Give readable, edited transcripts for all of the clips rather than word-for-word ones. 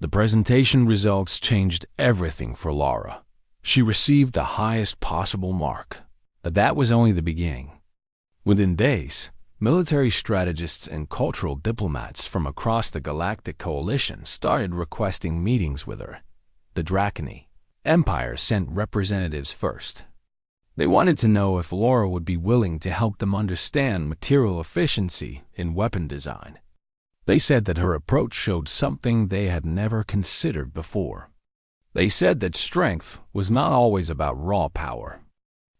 The presentation results changed everything for Laura. She received the highest possible mark, but that was only the beginning. Within days, military strategists and cultural diplomats from across the Galactic Coalition started requesting meetings with her. The Dracony Empire sent representatives first. They wanted to know if Laura would be willing to help them understand material efficiency in weapon design. They said that her approach showed something they had never considered before. They said that strength was not always about raw power.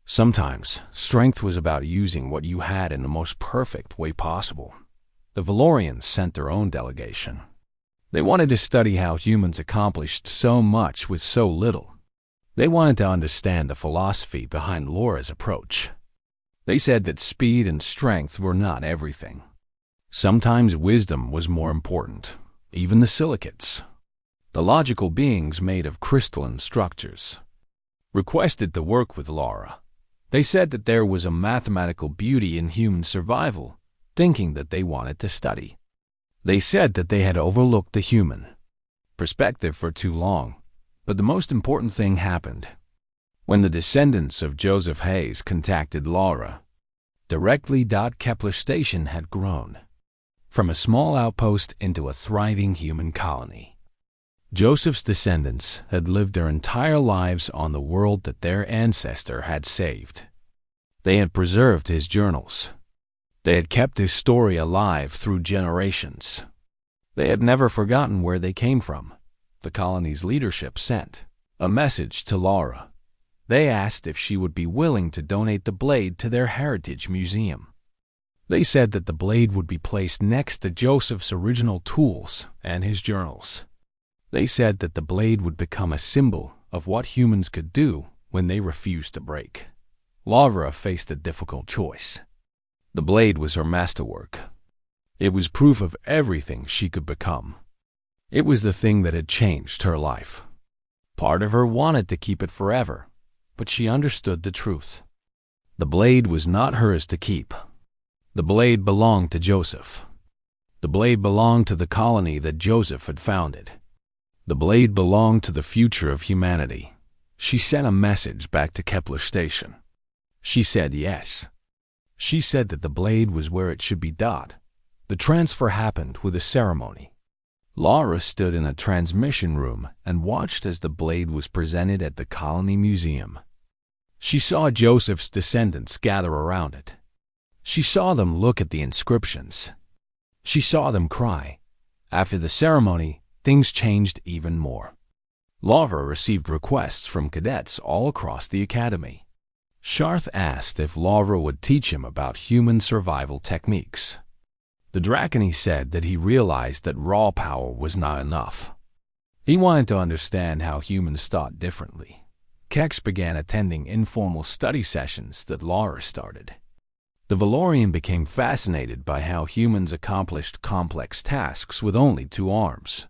Sometimes, strength was about using what you had in the most perfect way possible. The Valorians sent their own delegation. They wanted to study how humans accomplished so much with so little. They wanted to understand the philosophy behind Laura's approach. They said that speed and strength were not everything. Sometimes wisdom was more important, even the silicates, the logical beings made of crystalline structures, requested to work with Laura. They said that there was a mathematical beauty in human survival, thinking that they wanted to study. They said that they had overlooked the human perspective for too long, but the most important thing happened. When the descendants of Joseph Hayes contacted Laura, directly. Kepler Station had grown from a small outpost into a thriving human colony. Joseph's descendants had lived their entire lives on the world that their ancestor had saved. They had preserved his journals. They had kept his story alive through generations. They had never forgotten where they came from. The colony's leadership sent a message to Laura. They asked if she would be willing to donate the blade to their heritage museum. They said that the blade would be placed next to Joseph's original tools and his journals. They said that the blade would become a symbol of what humans could do when they refused to break. Laura faced a difficult choice. The blade was her masterwork. It was proof of everything she could become. It was the thing that had changed her life. Part of her wanted to keep it forever, but she understood the truth. The blade was not hers to keep. The blade belonged to Joseph. The blade belonged to the colony that Joseph had founded. The blade belonged to the future of humanity. She sent a message back to Kepler Station. She said yes. She said that the blade was where it should be. The transfer happened with a ceremony. Laura stood in a transmission room and watched as the blade was presented at the Colony Museum. She saw Joseph's descendants gather around it. She saw them look at the inscriptions. She saw them cry. After the ceremony, things changed even more. Laura received requests from cadets all across the academy. Sharth asked if Laura would teach him about human survival techniques. The Dracony said that he realized that raw power was not enough. He wanted to understand how humans thought differently. Kex began attending informal study sessions that Laura started. The Valorian became fascinated by how humans accomplished complex tasks with only 2 arms.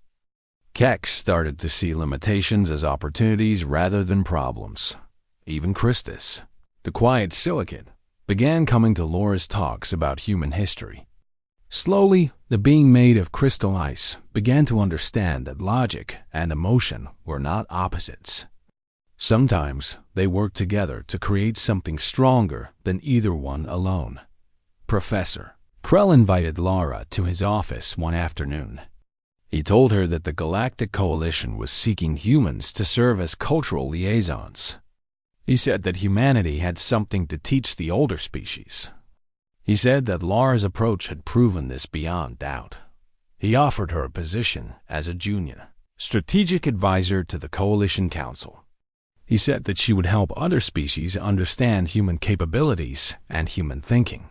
Kex started to see limitations as opportunities rather than problems. Even Christus, the quiet silicate, began coming to Laura's talks about human history. Slowly, the being made of crystal ice began to understand that logic and emotion were not opposites. Sometimes they worked together to create something stronger than either one alone. Professor Krell invited Laura to his office one afternoon. He told her that the Galactic Coalition was seeking humans to serve as cultural liaisons. He said that humanity had something to teach the older species. He said that Laura's approach had proven this beyond doubt. He offered her a position as a junior strategic advisor to the Coalition Council. He said that she would help other species understand human capabilities and human thinking.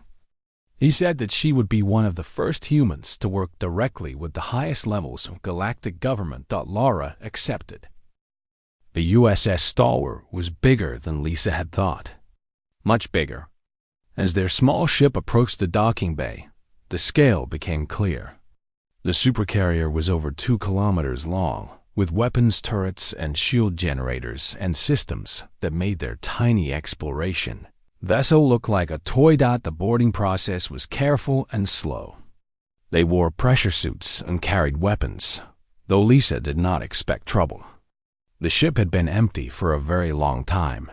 He said that she would be one of the first humans to work directly with the highest levels of galactic government. Laura accepted. The USS Stalwart was bigger than Lisa had thought. Much bigger. As their small ship approached the docking bay, the scale became clear. The Supercarrier was over 2 kilometers long, with weapons turrets and shield generators and systems that made their tiny exploration vessel look like a toy. The boarding process was careful and slow. They wore pressure suits and carried weapons. though Lisa did not expect trouble. The ship had been empty for a very long time.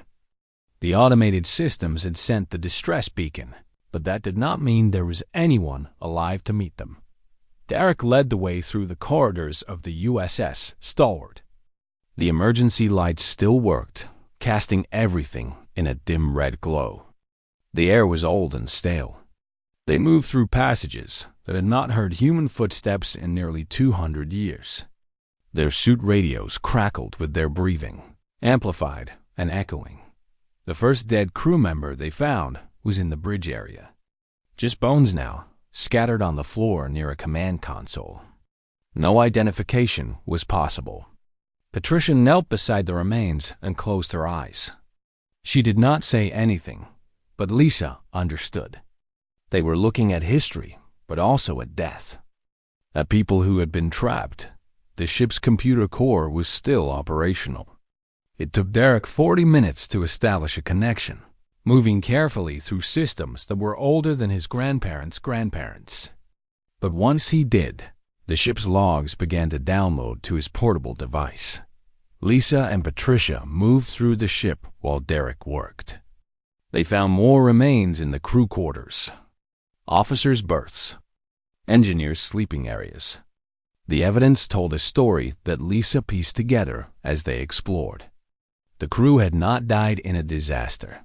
The automated systems had sent the distress beacon, but that did not mean there was anyone alive to meet them. Derek led the way through the corridors of the USS Stalwart. The emergency lights still worked, casting everything in a dim red glow. The air was old and stale. They moved through passages that had not heard human footsteps in nearly 200 years. Their suit radios crackled with their breathing, amplified and echoing. The first dead crew member they found was in the bridge area. Just bones now, scattered on the floor near a command console. No identification was possible. Patricia knelt beside the remains and closed her eyes. She did not say anything, but Lisa understood. They were looking at history, but also at death. At people who had been trapped. The ship's computer core was still operational. It took Derek 40 minutes to establish a connection, moving carefully through systems that were older than his grandparents' grandparents. But once he did, the ship's logs began to download to his portable device. Lisa and Patricia moved through the ship while Derek worked. They found more remains in the crew quarters, officers' berths, engineers' sleeping areas. The evidence told a story that Lisa pieced together as they explored. The crew had not died in a disaster.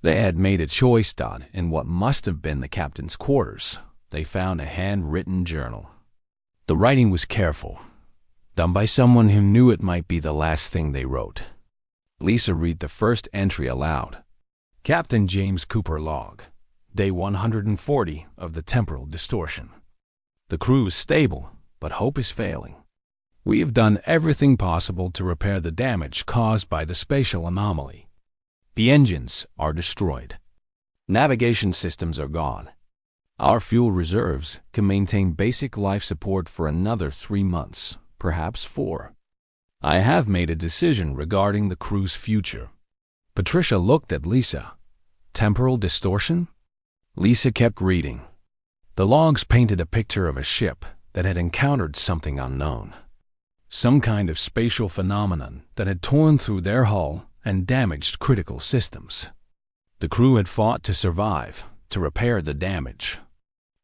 They had made a choice dot in what must have been the captain's quarters. They found a handwritten journal. The writing was careful, done by someone who knew it might be the last thing they wrote. Lisa read the first entry aloud. Captain James Cooper log, day 140 of the temporal distortion. The crew is stable, but hope is failing. We have done everything possible to repair the damage caused by the spatial anomaly. The engines are destroyed. Navigation systems are gone. Our fuel reserves can maintain basic life support for another 3 months, perhaps 4. I have made a decision regarding the crew's future. Patricia looked at Lisa. Temporal distortion? Lisa kept reading. The logs painted a picture of a ship that had encountered something unknown. Some kind of spatial phenomenon that had torn through their hull and damaged critical systems. The crew had fought to survive, to repair the damage.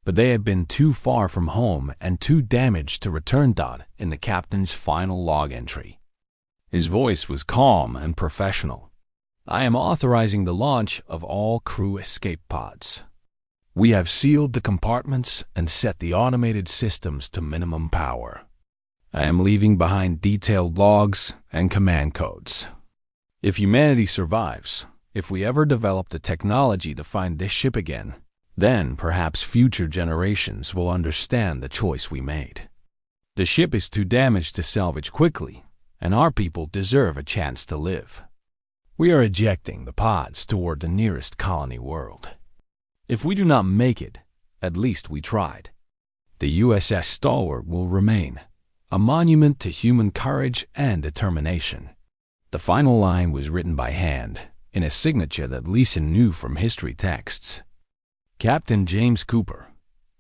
But they had been too far from home and too damaged to return dot in the captain's final log entry. His voice was calm and professional. I am authorizing the launch of all crew escape pods. We have sealed the compartments and set the automated systems to minimum power. I am leaving behind detailed logs and command codes. If humanity survives, if we ever develop the technology to find this ship again, then perhaps future generations will understand the choice we made. The ship is too damaged to salvage quickly, and our people deserve a chance to live. We are ejecting the pods toward the nearest colony world. If we do not make it, at least we tried. The USS Stalwart will remain, a monument to human courage and determination. The final line was written by hand, in a signature that Lisa knew from history texts. Captain James Cooper.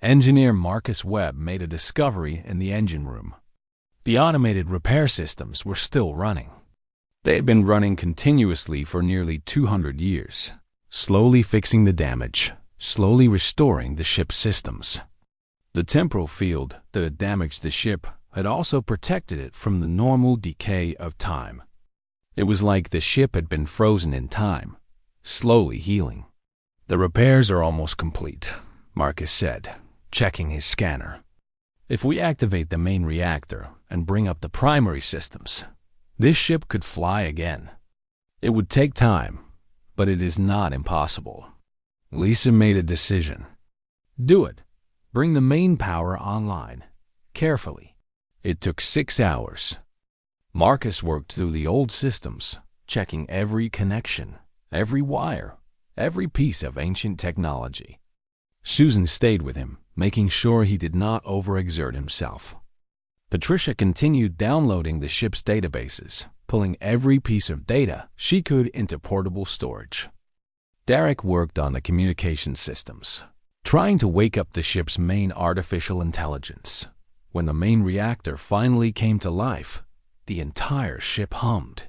Engineer Marcus Webb made a discovery in the engine room. The automated repair systems were still running. They had been running continuously for nearly 200 years, slowly fixing the damage, slowly restoring the ship's systems. The temporal field that had damaged the ship had also protected it from the normal decay of time. It was like the ship had been frozen in time, slowly healing. The repairs are almost complete, Marcus said, checking his scanner. If we activate the main reactor and bring up the primary systems, this ship could fly again. It would take time, but it is not impossible. Lisa made a decision. Do it. Bring the main power online, carefully. It took 6 hours. Marcus worked through the old systems, checking every connection, every wire, every piece of ancient technology. Susan stayed with him, making sure he did not overexert himself. Patricia continued downloading the ship's databases, pulling every piece of data she could into portable storage. Derek worked on the communication systems, trying to wake up the ship's main artificial intelligence. When the main reactor finally came to life, the entire ship hummed.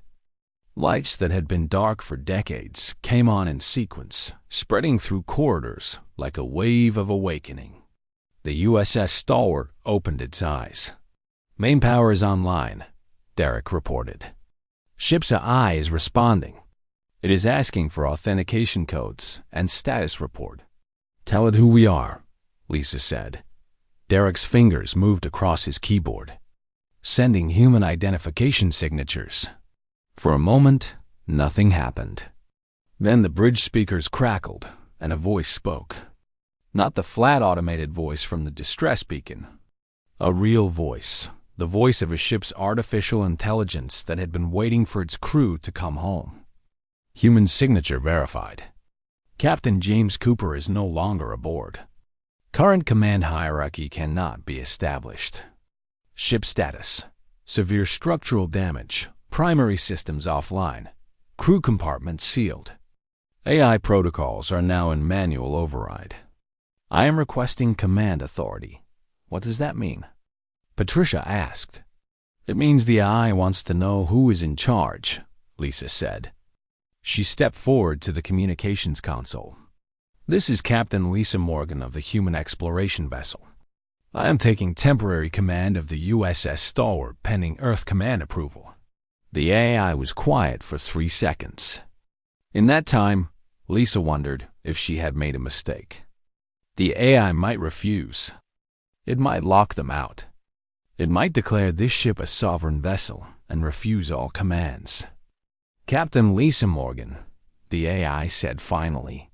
Lights that had been dark for decades came on in sequence, spreading through corridors like a wave of awakening. The USS Stalwart opened its eyes. "Main power is online," Derek reported. "Ship's eye is responding. It is asking for authentication codes and status report." "Tell it who we are," Lisa said. Derek's fingers moved across his keyboard. "Sending human identification signatures." For a moment, nothing happened. Then the bridge speakers crackled, and a voice spoke. Not the flat automated voice from the distress beacon. A real voice, the voice of a ship's artificial intelligence that had been waiting for its crew to come home. Human signature verified. Captain James Cooper is no longer aboard. Current command hierarchy cannot be established. Ship status: severe structural damage. Primary systems offline. Crew compartments sealed. AI protocols are now in manual override. I am requesting command authority. What does that mean? Patricia asked. It means the AI wants to know who is in charge, Lisa said. She stepped forward to the communications console. This is Captain Lisa Morgan of the Human Exploration Vessel. I am taking temporary command of the USS Stalwart pending Earth command approval. The AI was quiet for 3 seconds. In that time, Lisa wondered if she had made a mistake. The AI might refuse. It might lock them out. It might declare this ship a sovereign vessel and refuse all commands. Captain Lisa Morgan, the AI said finally.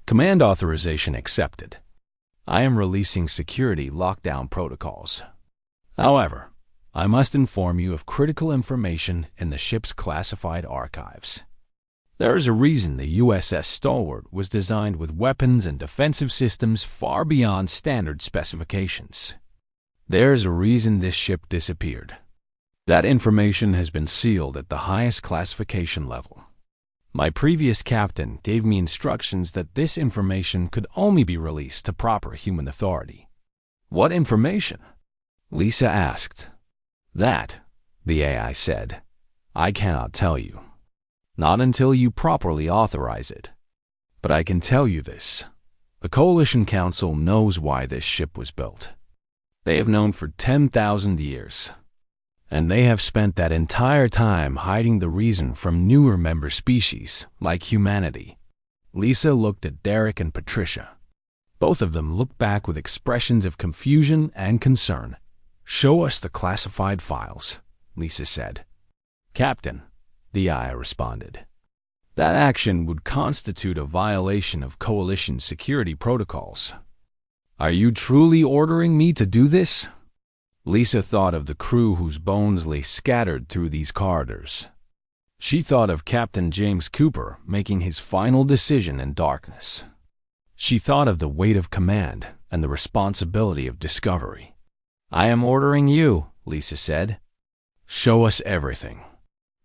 Command authorization accepted. I am releasing security lockdown protocols. However, I must inform you of critical information in the ship's classified archives. There is a reason the USS Stalwart was designed with weapons and defensive systems far beyond standard specifications. There's a reason this ship disappeared. That information has been sealed at the highest classification level. My previous captain gave me instructions that this information could only be released to proper human authority. What information? Lisa asked. That, the AI said, I cannot tell you. Not until you properly authorize it. But I can tell you this. The Coalition Council knows why this ship was built. They have known for 10,000 years. And they have spent that entire time hiding the reason from newer member species, like humanity. Lisa looked at Derek and Patricia. Both of them looked back with expressions of confusion and concern. Show us the classified files, Lisa said. Captain, the AI responded. That action would constitute a violation of Coalition security protocols. Are you truly ordering me to do this? Lisa thought of the crew whose bones lay scattered through these corridors. She thought of Captain James Cooper making his final decision in darkness. She thought of the weight of command and the responsibility of discovery. I am ordering you, Lisa said. Show us everything.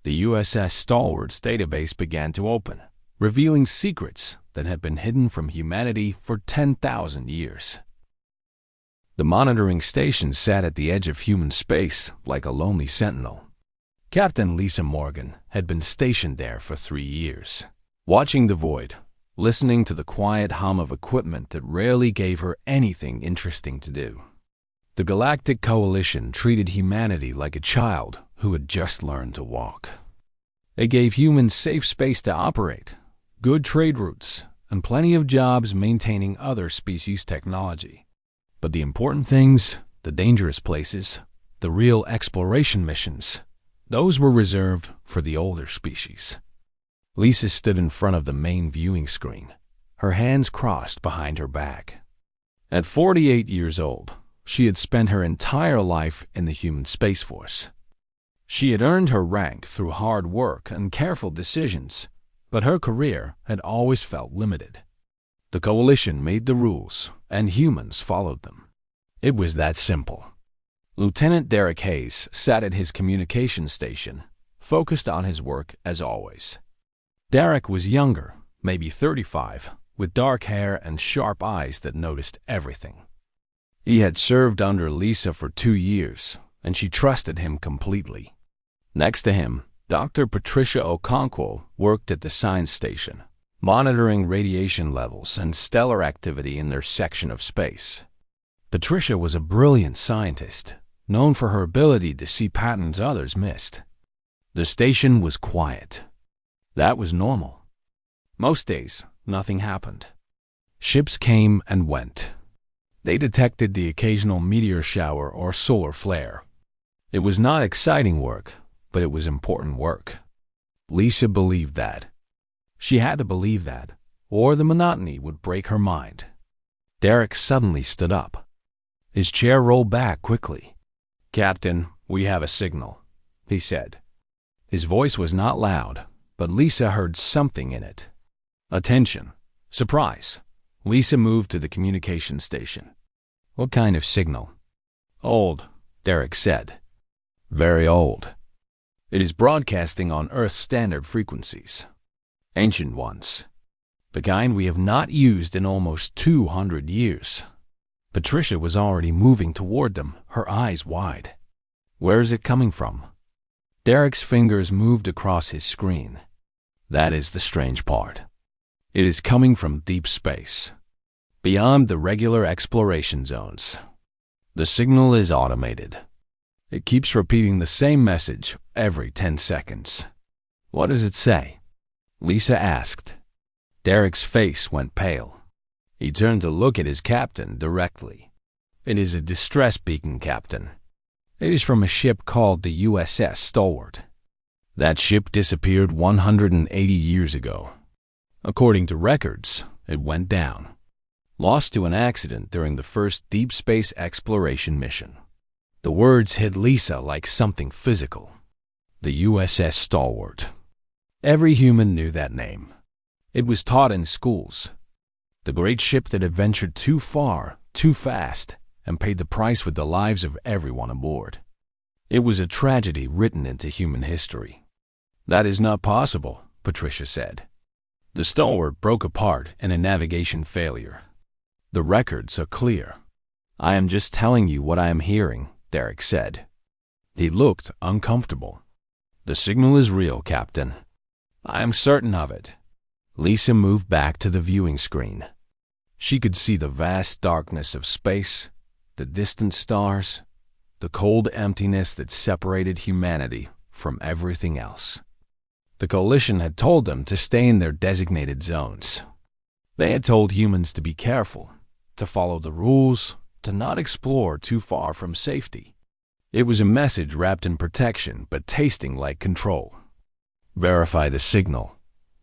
The USS Stalwart's database began to open, revealing secrets that had been hidden from humanity for 10,000 years. The monitoring station sat at the edge of human space like a lonely sentinel. Captain Lisa Morgan had been stationed there for 3 years, watching the void, listening to the quiet hum of equipment that rarely gave her anything interesting to do. The Galactic Coalition treated humanity like a child who had just learned to walk. They gave humans safe space to operate, good trade routes, and plenty of jobs maintaining other species' technology. But the important things, the dangerous places, the real exploration missions, those were reserved for the older species. Lisa stood in front of the main viewing screen, her hands crossed behind her back. At 48 years old, she had spent her entire life in the human Space Force. She had earned her rank through hard work and careful decisions, but her career had always felt limited. The Coalition made the rules, and humans followed them. It was that simple. Lieutenant Derek Hayes sat at his communication station, focused on his work as always. Derek was younger, maybe 35, with dark hair and sharp eyes that noticed everything. He had served under Lisa for 2 years, and she trusted him completely. Next to him, Dr. Patricia Okonkwo worked at the science station, monitoring radiation levels and stellar activity in their section of space. Patricia was a brilliant scientist, known for her ability to see patterns others missed. The station was quiet. That was normal. Most days, nothing happened. Ships came and went. They detected the occasional meteor shower or solar flare. It was not exciting work, but it was important work. Lisa believed that. She had to believe that, or the monotony would break her mind. Derek suddenly stood up. His chair rolled back quickly. "Captain, we have a signal," he said. His voice was not loud, but Lisa heard something in it. Attention. Surprise. Lisa moved to the communication station. "What kind of signal?" "Old," Derek said. "Very old. It is broadcasting on Earth's standard frequencies. Ancient ones. The kind we have not used in almost 200 years. Patricia was already moving toward them, her eyes wide. "Where is it coming from?" Derek's fingers moved across his screen. "That is the strange part. It is coming from deep space, beyond the regular exploration zones. The signal is automated. It keeps repeating the same message every 10 seconds. "What does it say?" Lisa asked. Derek's face went pale. He turned to look at his captain directly. "It is a distress beacon, Captain. It is from a ship called the USS Stalwart. That ship disappeared 180 years ago. According to records, it went down. Lost to an accident during the first deep space exploration mission." The words hit Lisa like something physical. The USS Stalwart. Every human knew that name. It was taught in schools. The great ship that had ventured too far, too fast, and paid the price with the lives of everyone aboard. It was a tragedy written into human history. "That is not possible," Patricia said. "The Stalwart broke apart in a navigation failure. The records are clear." "I am just telling you what I am hearing," Derek said. He looked uncomfortable. "The signal is real, Captain. I am certain of it." Lisa moved back to the viewing screen. She could see the vast darkness of space, the distant stars, the cold emptiness that separated humanity from everything else. The Coalition had told them to stay in their designated zones. They had told humans to be careful, to follow the rules, to not explore too far from safety. It was a message wrapped in protection but tasting like control. "Verify the signal,"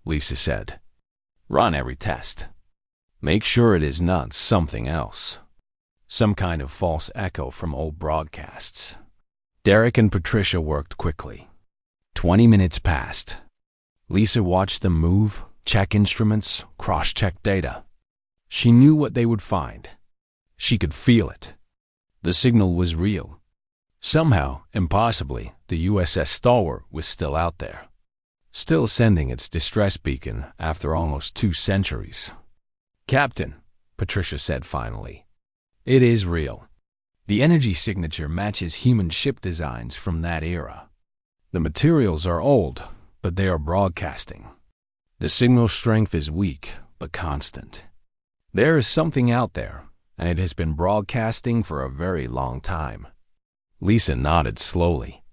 Lisa said. "Run every test. Make sure it is not something else. Some kind of false echo from old broadcasts." Derek and Patricia worked quickly. 20 minutes passed. Lisa watched them move, check instruments, cross-check data. She knew what they would find. She could feel it. The signal was real. Somehow, impossibly, the USS Stalwart was still out there, still sending its distress beacon after almost 2 centuries. "Captain," Patricia said finally, "it is real. The energy signature matches human ship designs from that era. The materials are old, but they are broadcasting. The signal strength is weak, but constant. There is something out there, and it has been broadcasting for a very long time." Lisa nodded slowly.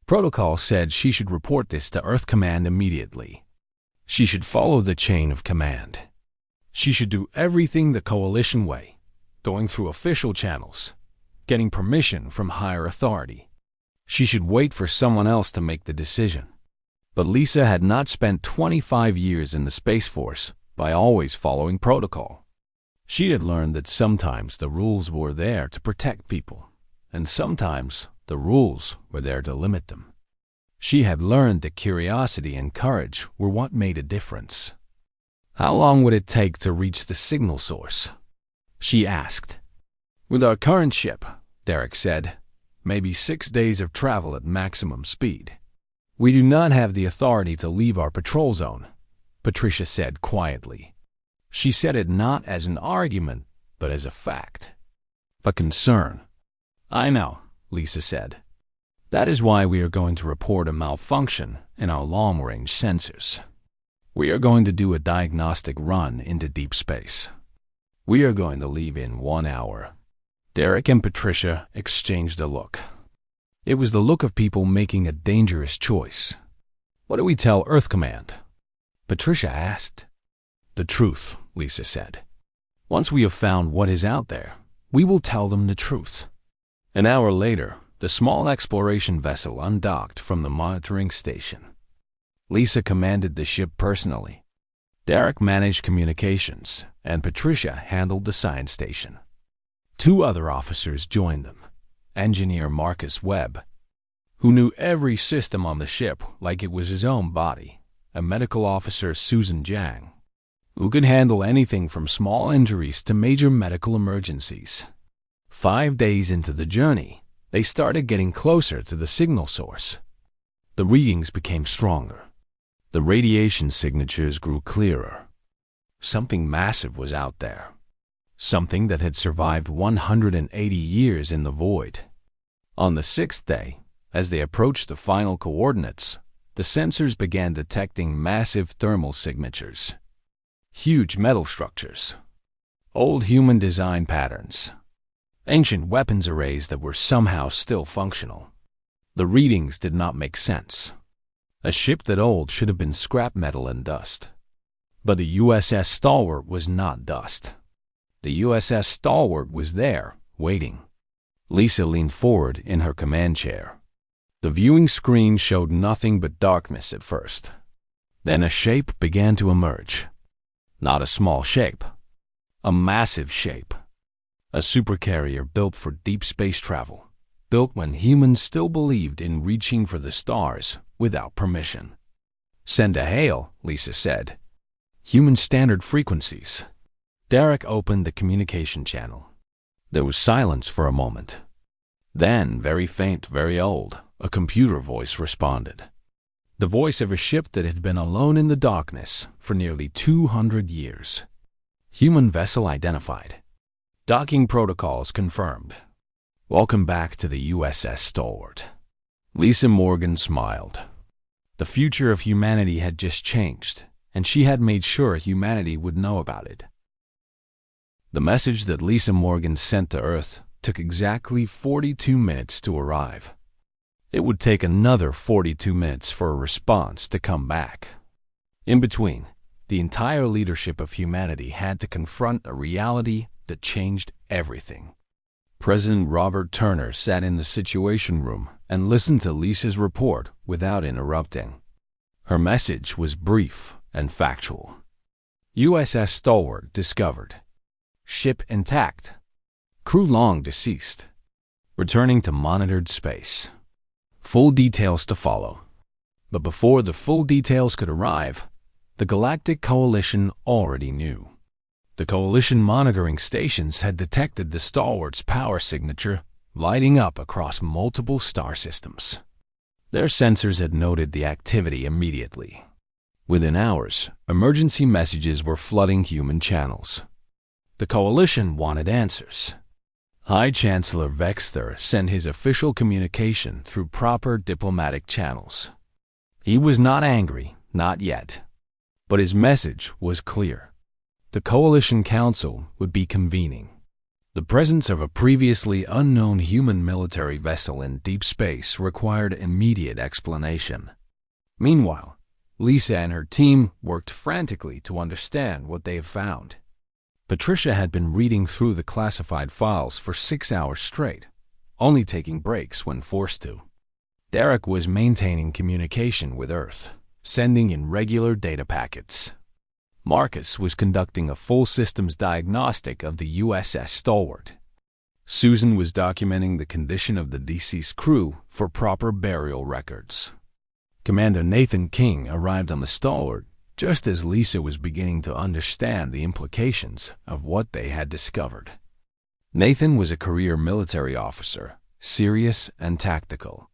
Protocol said she should report this to Earth Command immediately. She should follow the chain of command. She should do everything the Coalition way, going through official channels, getting permission from higher authority. She should wait for someone else to make the decision. But Lisa had not spent 25 years in the Space Force by always following protocol. She had learned that sometimes the rules were there to protect people, and sometimes the rules were there to limit them. She had learned that curiosity and courage were what made a difference. "How long would it take to reach the signal source?" she asked. "With our current ship," Derek said, "maybe 6 days of travel at maximum speed." "We do not have the authority to leave our patrol zone," Patricia said quietly. She said it not as an argument, but as a fact. but concern. "I know," Lisa said. "That is why we are going to report a malfunction in our long-range sensors. We are going to do a diagnostic run into deep space. We are going to leave in 1 hour." Derek and Patricia exchanged a look. It was the look of people making a dangerous choice. "What do we tell Earth Command?" Patricia asked. "The truth," Lisa said. "Once we have found what is out there, we will tell them the truth." An hour later, the small exploration vessel undocked from the monitoring station. Lisa commanded the ship personally. Derek managed communications, and Patricia handled the science station. 2 other officers joined them. Engineer Marcus Webb, who knew every system on the ship like it was his own body, and medical officer Susan Jiang, who could handle anything from small injuries to major medical emergencies. 5 days into the journey, they started getting closer to the signal source. The readings became stronger. The radiation signatures grew clearer. Something massive was out there. Something that had survived 180 years in the void. On the 6th day, as they approached the final coordinates, the sensors began detecting massive thermal signatures. Huge metal structures. Old human design patterns. Ancient weapons arrays that were somehow still functional. The readings did not make sense. A ship that old should have been scrap metal and dust. But the USS Stalwart was not dust. The USS Stalwart was there, waiting. Lisa leaned forward in her command chair. The viewing screen showed nothing but darkness at first. Then a shape began to emerge. Not a small shape. A massive shape. A supercarrier built for deep space travel. Built when humans still believed in reaching for the stars without permission. "Send a hail," Lisa said. "Human standard frequencies." Derek opened the communication channel. There was silence for a moment. Then, very faint, very old, a computer voice responded. The voice of a ship that had been alone in the darkness for nearly 200 years. Human vessel identified. Docking protocols confirmed. "Welcome back to the USS Stalwart." Lisa Morgan smiled. The future of humanity had just changed, and she had made sure humanity would know about it. The message that Lisa Morgan sent to Earth took exactly 42 minutes to arrive. It would take another 42 minutes for a response to come back. In between, the entire leadership of humanity had to confront a reality that changed everything. President Robert Turner sat in the Situation Room and listened to Lisa's report without interrupting. Her message was brief and factual. USS Stalwart discovered. Ship intact. Crew long deceased. Returning to monitored space. Full details to follow. But before the full details could arrive, the Galactic Coalition already knew. The Coalition monitoring stations had detected the Stalwart's power signature lighting up across multiple star systems. Their sensors had noted the activity immediately. Within hours, emergency messages were flooding human channels. The Coalition wanted answers. High Chancellor Vexter sent his official communication through proper diplomatic channels. He was not angry, not yet. But his message was clear. The Coalition Council would be convening. The presence of a previously unknown human military vessel in deep space required immediate explanation. Meanwhile, Lisa and her team worked frantically to understand what they have found. Patricia had been reading through the classified files for 6 hours straight, only taking breaks when forced to. Derek was maintaining communication with Earth, sending in regular data packets. Marcus was conducting a full systems diagnostic of the USS Stalwart. Susan was documenting the condition of the deceased crew for proper burial records. Commander Nathan King arrived on the Stalwart just as Lisa was beginning to understand the implications of what they had discovered. Nathan was a career military officer, serious and tactical.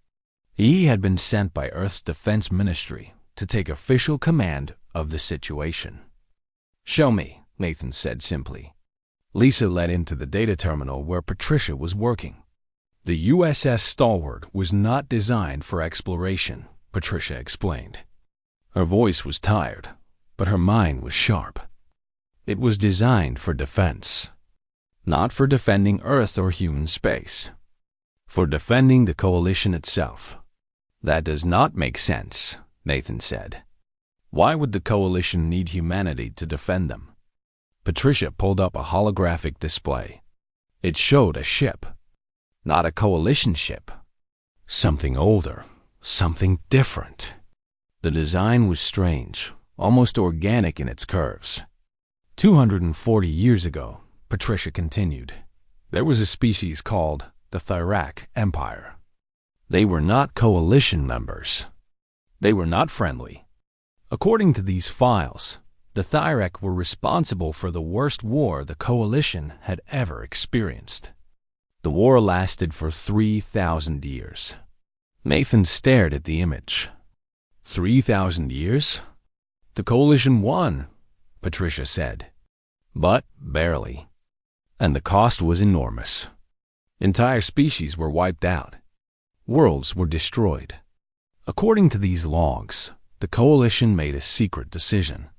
He had been sent by Earth's Defense Ministry to take official command of the situation. "Show me," Nathan said simply. Lisa led into the data terminal where Patricia was working. The USS Stalwart was not designed for exploration, Patricia explained. Her voice was tired, but her mind was sharp. It was designed for defense. Not for defending Earth or human space. For defending the Coalition itself. That does not make sense, Nathan said. Why would the Coalition need humanity to defend them? Patricia pulled up a holographic display. It showed a ship. Not a Coalition ship. Something older. Something different. The design was strange, almost organic in its curves. 240 years ago, Patricia continued, there was a species called the Thyrak Empire. They were not Coalition members. They were not friendly. According to these files, the Thyrak were responsible for the worst war the Coalition had ever experienced. The war lasted for 3,000 years. Nathan stared at the image. 3,000 years? The Coalition won, Patricia said. But barely. And the cost was enormous. Entire species were wiped out. Worlds were destroyed. According to these logs, the Coalition made a secret decision.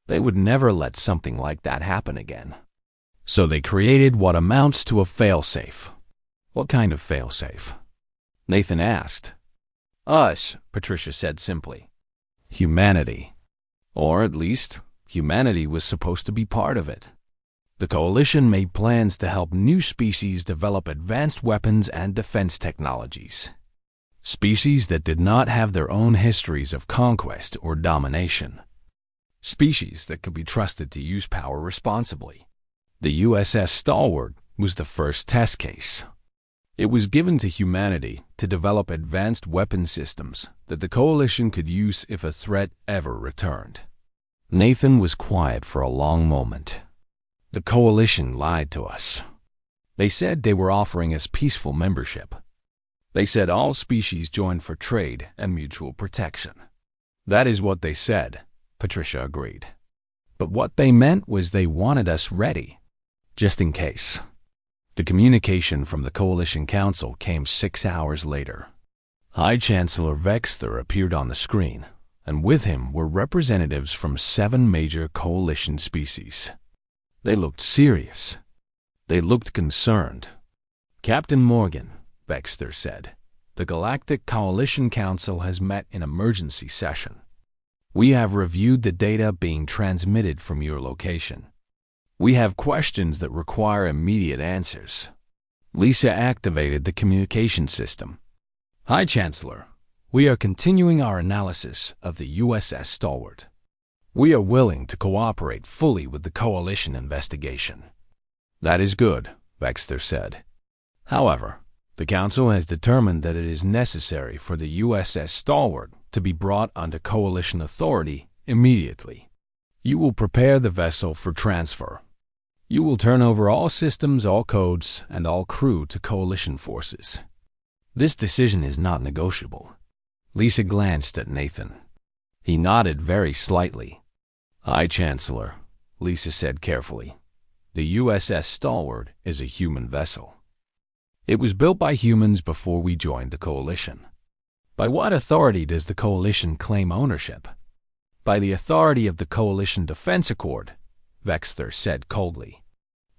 They would never let something like that happen again. So they created what amounts to a failsafe. What kind of failsafe? Nathan asked. Us, Patricia said simply. Humanity. Or at least, humanity was supposed to be part of it. The Coalition made plans to help new species develop advanced weapons and defense technologies. Species that did not have their own histories of conquest or domination. Species that could be trusted to use power responsibly. The USS Stalwart was the first test case. It was given to humanity to develop advanced weapon systems that the Coalition could use if a threat ever returned. Nathan was quiet for a long moment. The Coalition lied to us. They said they were offering us peaceful membership. They said all species joined for trade and mutual protection. That is what they said, Patricia agreed. But what they meant was they wanted us ready, just in case. The communication from the Coalition Council came 6 hours later. High Chancellor Vexter appeared on the screen, and with him were representatives from 7 major Coalition species. They looked serious. They looked concerned. Captain Morgan, Vexter said, the Galactic Coalition Council has met in emergency session. We have reviewed the data being transmitted from your location. We have questions that require immediate answers. Lisa activated the communication system. High Chancellor, we are continuing our analysis of the USS Stalwart. We are willing to cooperate fully with the Coalition investigation. That is good, Vexter said. However, the Council has determined that it is necessary for the USS Stalwart to be brought under Coalition authority immediately. You will prepare the vessel for transfer. You will turn over all systems, all codes, and all crew to Coalition forces. This decision is not negotiable. Lisa glanced at Nathan. He nodded very slightly. High Chancellor, Lisa said carefully, the USS Stalwart is a human vessel. It was built by humans before we joined the Coalition. By what authority does the Coalition claim ownership? By the authority of the Coalition Defense Accord, Vexter said coldly.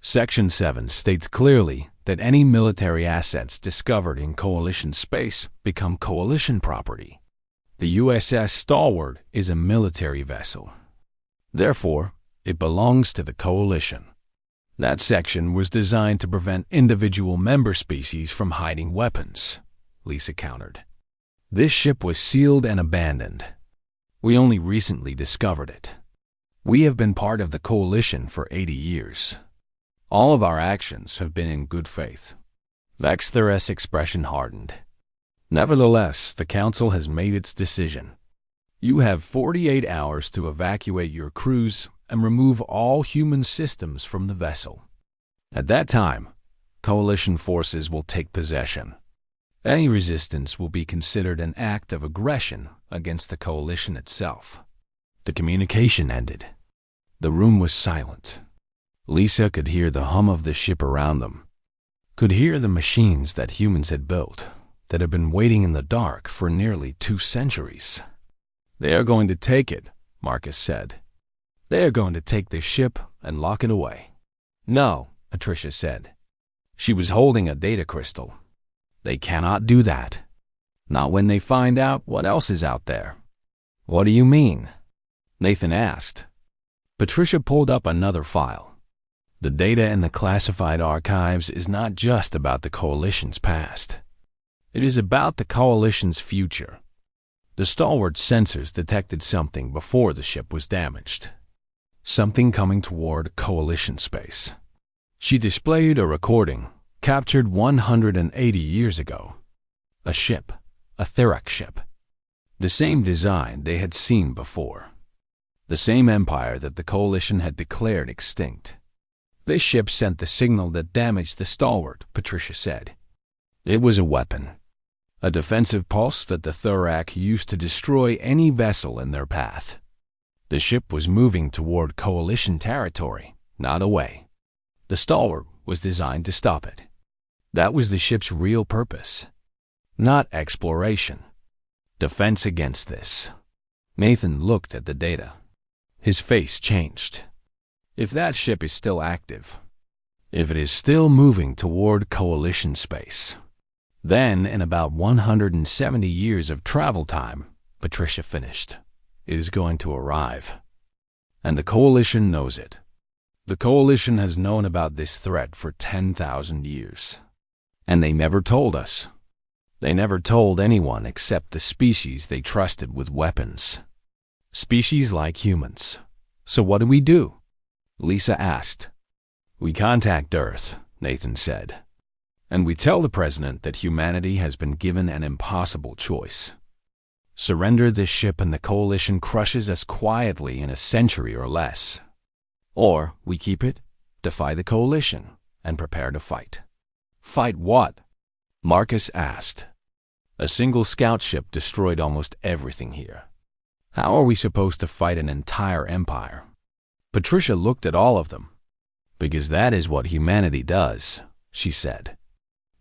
Section 7 states clearly that any military assets discovered in Coalition space become Coalition property. The USS Stalwart is a military vessel. Therefore, it belongs to the Coalition. That section was designed to prevent individual member species from hiding weapons, Lisa countered. This ship was sealed and abandoned. We only recently discovered it. We have been part of the Coalition for 80 years. All of our actions have been in good faith. Vexter's expression hardened. Nevertheless, the Council has made its decision. You have 48 hours to evacuate your crews and remove all human systems from the vessel. At that time, Coalition forces will take possession. Any resistance will be considered an act of aggression against the Coalition itself. The communication ended. The room was silent. Lisa could hear the hum of the ship around them, could hear the machines that humans had built, that had been waiting in the dark for nearly 2 centuries. "They are going to take it," Marcus said. "They are going to take this ship and lock it away." "No," Patricia said. She was holding a data crystal. "They cannot do that. Not when they find out what else is out there." "What do you mean?" Nathan asked. Patricia pulled up another file. The data in the classified archives is not just about the Coalition's past. It is about the Coalition's future. The stalwart sensors detected something before the ship was damaged. Something coming toward Coalition space. She displayed a recording captured 180 years ago. A ship, a Therax ship. The same design they had seen before. The same empire that the Coalition had declared extinct. This ship sent the signal that damaged the stalwart, Patricia said. It was a weapon. A defensive pulse that the Therax used to destroy any vessel in their path. The ship was moving toward Coalition territory, not away. The stalwart was designed to stop it. That was the ship's real purpose. Not exploration. Defense against this. Nathan looked at the data. His face changed. If that ship is still active, if it is still moving toward Coalition space, then in about 170 years of travel time, Patricia finished, it is going to arrive. And the Coalition knows it. The Coalition has known about this threat for 10,000 years. And they never told us. They never told anyone except the species they trusted with weapons. Species like humans. So what do? Lisa asked. We contact Earth, Nathan said. And we tell the President that humanity has been given an impossible choice. Surrender this ship and the Coalition crushes us quietly in a century or less. Or we keep it, defy the Coalition, and prepare to fight. Fight what? Marcus asked. A single scout ship destroyed almost everything here. How are we supposed to fight an entire empire? Patricia looked at all of them. Because that is what humanity does, she said.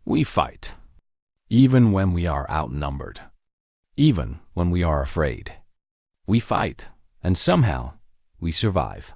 We fight. Even when we are outnumbered. Even when we are afraid. We fight, and somehow we survive.